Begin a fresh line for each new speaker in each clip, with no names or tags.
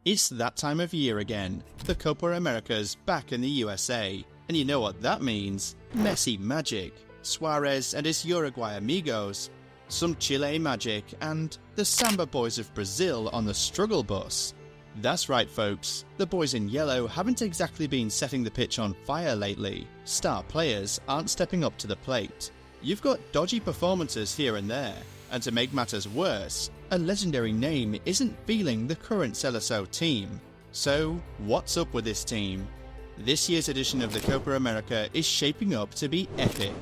It's that time of year again. The Copa America's back in the USA, and you know what that means. Messi Magic, Suarez and his Uruguay amigos, some Chile Magic, and the Samba boys of Brazil on the struggle bus. That's right folks, the boys in yellow haven't exactly been setting the pitch on fire lately. Star players aren't stepping up to the plate. You've got dodgy performances here and there, and to make matters worse, a legendary name isn't feeling the current Selecao team. So, what's up with this team? This year's edition of the Copa America is shaping up to be epic.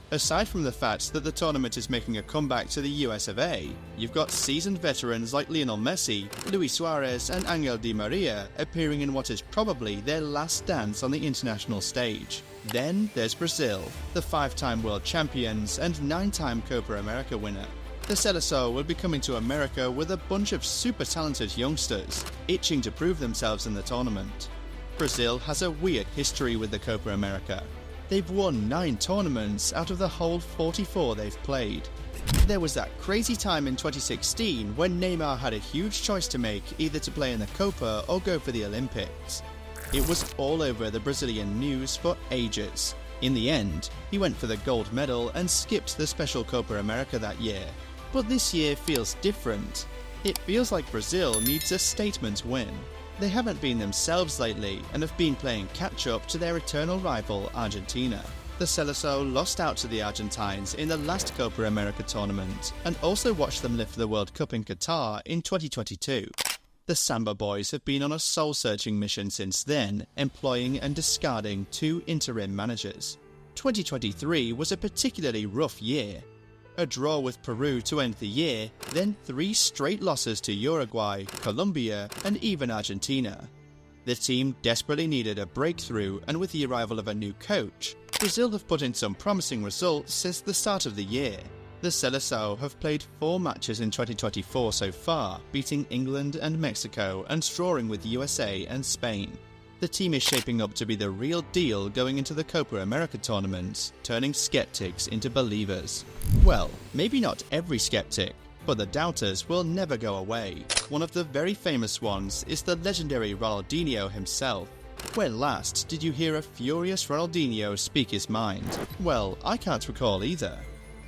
Aside from the fact that the tournament is making a comeback to the US of A, you've got seasoned veterans like Lionel Messi, Luis Suarez and Angel Di Maria appearing in what is probably their last dance on the international stage. Then there's Brazil, the 5-time world champions and 9-time Copa America winner. The Selecao will be coming to America with a bunch of super talented youngsters, itching to prove themselves in the tournament. Brazil has a weird history with the Copa America. They've won 9 tournaments out of the whole 44 they've played. There was that crazy time in 2016 when Neymar had a huge choice to make, either to play in the Copa or go for the Olympics. It was all over the Brazilian news for ages. In the end, he went for the gold medal and skipped the special Copa America that year. But this year feels different. It feels like Brazil needs a statement win. They haven't been themselves lately and have been playing catch-up to their eternal rival Argentina. The Selecao lost out to the Argentines in the last Copa America tournament and also watched them lift the World Cup in Qatar in 2022. The Samba boys have been on a soul-searching mission since then, employing and discarding 2 interim managers. 2023 was a particularly rough year. A draw with Peru to end the year, then 3 straight losses to Uruguay, Colombia and even Argentina. The team desperately needed a breakthrough, and with the arrival of a new coach, Brazil have put in some promising results since the start of the year. The Selecao have played 4 matches in 2024 so far, beating England and Mexico and drawing with USA and Spain. The team is shaping up to be the real deal going into the Copa America tournament, turning skeptics into believers. Well, maybe not every skeptic, but the doubters will never go away. One of the very famous ones is the legendary Ronaldinho himself. When last did you hear a furious Ronaldinho speak his mind? Well, I can't recall either.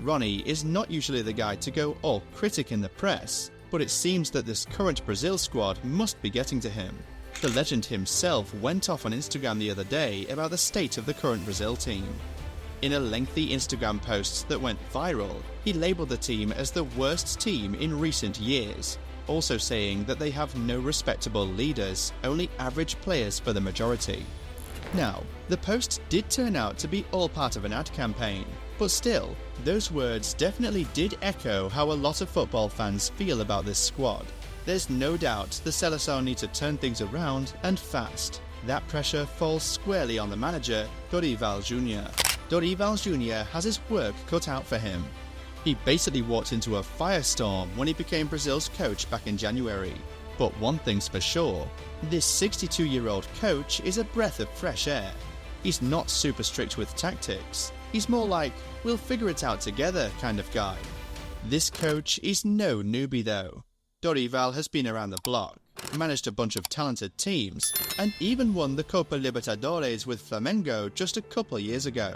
Ronnie is not usually the guy to go all critic in the press, but it seems that this current Brazil squad must be getting to him. The legend himself went off on Instagram the other day about the state of the current Brazil team. In a lengthy Instagram post that went viral, he labelled the team as the worst team in recent years, also saying that they have no respectable leaders, only average players for the majority. Now, the post did turn out to be all part of an ad campaign, but still, those words definitely did echo how a lot of football fans feel about this squad. There's no doubt the Selecao need to turn things around, and fast. That pressure falls squarely on the manager, Dorival Jr. Dorival Jr has his work cut out for him. He basically walked into a firestorm when he became Brazil's coach back in January. But one thing's for sure, this 62-year-old coach is a breath of fresh air. He's not super strict with tactics. He's more like, we'll figure it out together kind of guy. This coach is no newbie though. Dorival has been around the block, managed a bunch of talented teams, and even won the Copa Libertadores with Flamengo just a couple years ago.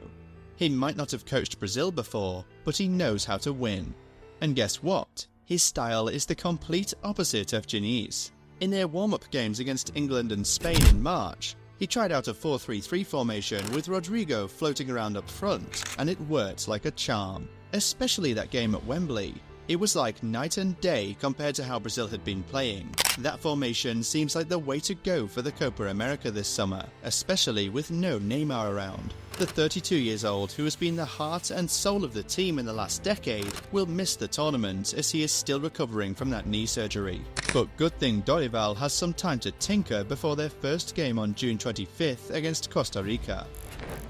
He might not have coached Brazil before, but he knows how to win. And guess what? His style is the complete opposite of Diniz. In their warm-up games against England and Spain in March, he tried out a 4-3-3 formation with Rodrigo floating around up front, and it worked like a charm. Especially that game at Wembley. It was like night and day compared to how Brazil had been playing. That formation seems like the way to go for the Copa America this summer, especially with no Neymar around. The 32 years old, who has been the heart and soul of the team in the last decade, will miss the tournament as he is still recovering from that knee surgery. But good thing Dorival has some time to tinker before their first game on June 25th against Costa Rica.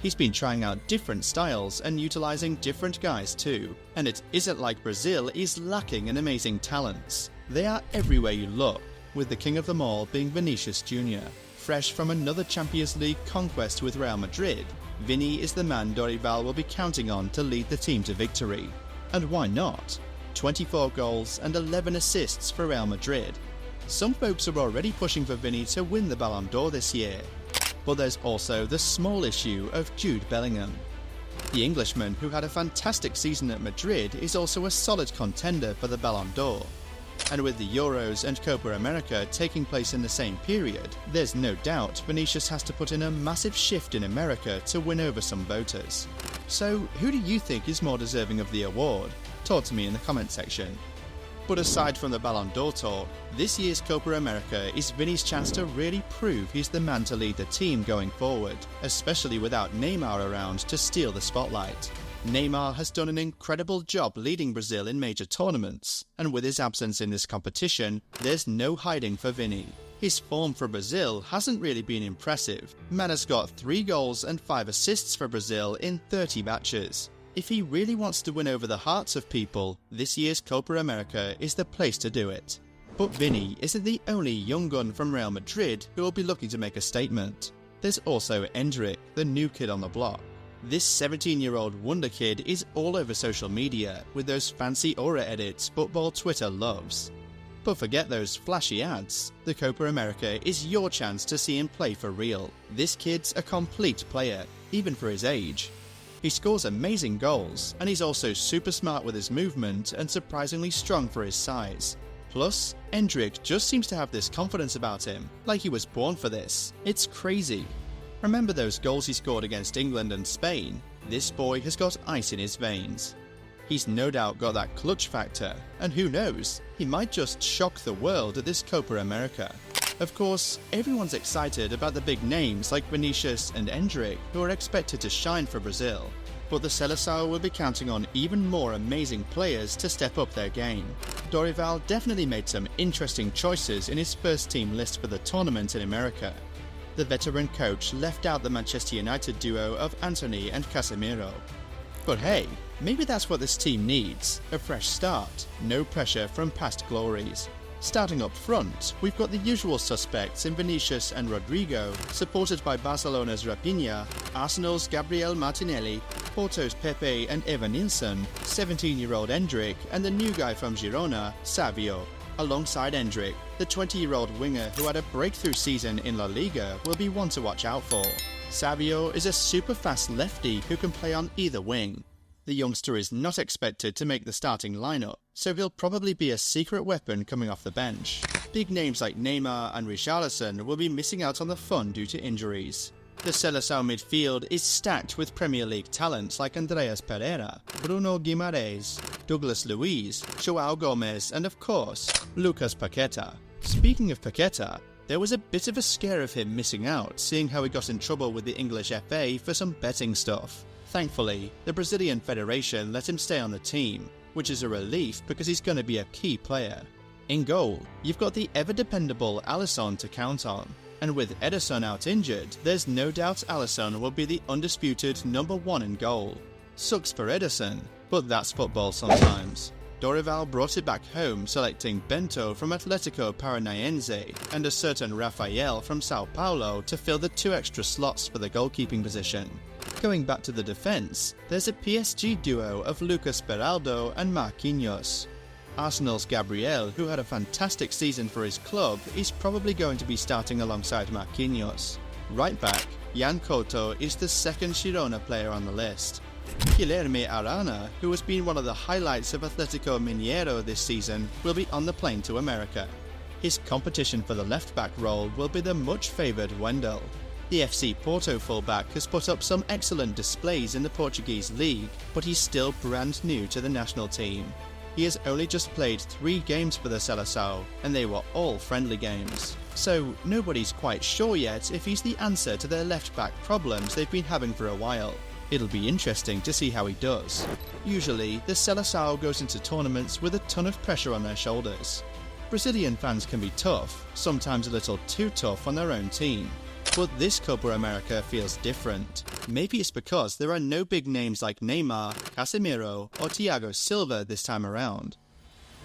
He's been trying out different styles and utilising different guys too, and it isn't like Brazil is lacking in amazing talents. They are everywhere you look, with the king of them all being Vinicius Jr. Fresh from another Champions League conquest with Real Madrid, Vini is the man Dorival will be counting on to lead the team to victory. And why not? 24 goals and 11 assists for Real Madrid. Some folks are already pushing for Vinny to win the Ballon d'Or this year. But there's also the small issue of Jude Bellingham. The Englishman, who had a fantastic season at Madrid, is also a solid contender for the Ballon d'Or. And with the Euros and Copa America taking place in the same period, there's no doubt Vinicius has to put in a massive shift in America to win over some voters. So who do you think is more deserving of the award? Talk to me in the comment section. But aside from the Ballon d'Or talk, this year's Copa America is Vinny's chance to really prove he's the man to lead the team going forward, especially without Neymar around to steal the spotlight. Neymar has done an incredible job leading Brazil in major tournaments, and with his absence in this competition, there's no hiding for Vinny. His form for Brazil hasn't really been impressive. Man has got 3 goals and 5 assists for Brazil in 30 matches. If he really wants to win over the hearts of people, this year's Copa America is the place to do it. But Vinny isn't the only young gun from Real Madrid who will be looking to make a statement. There's also Endrick, the new kid on the block. This 17-year-old wonder kid is all over social media with those fancy aura edits football Twitter loves. But forget those flashy ads. The Copa America is your chance to see him play for real. This kid's a complete player, even for his age. He scores amazing goals, and he's also super smart with his movement and surprisingly strong for his size. Plus, Endrick just seems to have this confidence about him, like he was born for this. It's crazy. Remember those goals he scored against England and Spain? This boy has got ice in his veins. He's no doubt got that clutch factor, and who knows, he might just shock the world at this Copa America. Of course, everyone's excited about the big names like Vinicius and Endrick who are expected to shine for Brazil, but the Selecao will be counting on even more amazing players to step up their game. Dorival definitely made some interesting choices in his first team list for the tournament in America. The veteran coach left out the Manchester United duo of Antony and Casemiro. But hey, maybe that's what this team needs, a fresh start, no pressure from past glories. Starting up front, we've got the usual suspects in Vinicius and Rodrigo, supported by Barcelona's Raphinha, Arsenal's Gabriel Martinelli, Porto's Pepe and Evan Nilsson, 17-year-old Endrick, and the new guy from Girona, Savio. Alongside Endrick, the 20-year-old winger who had a breakthrough season in La Liga will be one to watch out for. Savio is a super fast lefty who can play on either wing. The youngster is not expected to make the starting lineup, so he'll probably be a secret weapon coming off the bench. Big names like Neymar and Richarlison will be missing out on the fun due to injuries. The Selecao midfield is stacked with Premier League talents like Andreas Pereira, Bruno Guimaraes, Douglas Luiz, João Gomes, and of course, Lucas Paqueta. Speaking of Paqueta, there was a bit of a scare of him missing out, seeing how he got in trouble with the English FA for some betting stuff. Thankfully, the Brazilian Federation let him stay on the team, which is a relief because he's going to be a key player. In goal, you've got the ever-dependable Alisson to count on, and with Ederson out injured, there's no doubt Alisson will be the undisputed #1 in goal. Sucks for Ederson, but that's football sometimes. Dorival brought it back home, selecting Bento from Atletico Paranaense and a certain Rafael from Sao Paulo to fill the 2 extra slots for the goalkeeping position. Going back to the defence, there's a PSG duo of Lucas Beraldo and Marquinhos. Arsenal's Gabriel, who had a fantastic season for his club, is probably going to be starting alongside Marquinhos. Right back, Yan Couto is the second Girona player on the list. Guilherme Arana, who has been one of the highlights of Atletico Mineiro this season, will be on the plane to America. His competition for the left-back role will be the much-favoured Wendell. The FC Porto fullback has put up some excellent displays in the Portuguese league, but he's still brand new to the national team. He has only just played 3 games for the Selecao, and they were all friendly games. So nobody's quite sure yet if he's the answer to their left-back problems they've been having for a while. It'll be interesting to see how he does. Usually, the Selecao goes into tournaments with a ton of pressure on their shoulders. Brazilian fans can be tough, sometimes a little too tough on their own team. But this Copa America feels different. Maybe it's because there are no big names like Neymar, Casemiro, or Thiago Silva this time around.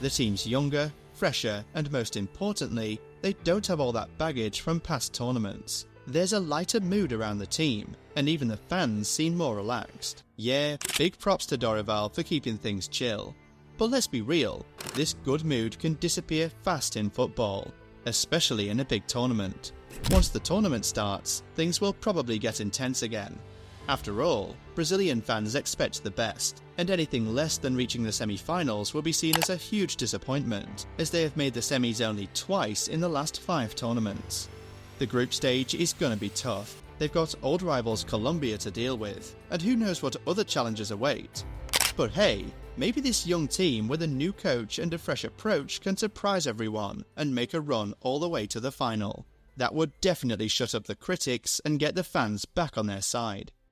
The team's younger, fresher, and most importantly, they don't have all that baggage from past tournaments. There's a lighter mood around the team, and even the fans seem more relaxed. Yeah, big props to Dorival for keeping things chill. But let's be real, this good mood can disappear fast in football. especially in a big tournament. Once the tournament starts, things will probably get intense again. After all, Brazilian fans expect the best, and anything less than reaching the semi-finals will be seen as a huge disappointment, as they have made the semis only twice in the last 5 tournaments. The group stage is gonna be tough. They've got old rivals Colombia to deal with, and who knows what other challenges await. But hey, maybe this young team with a new coach and a fresh approach can surprise everyone and make a run all the way to the final. That would definitely shut up the critics and get the fans back on their side.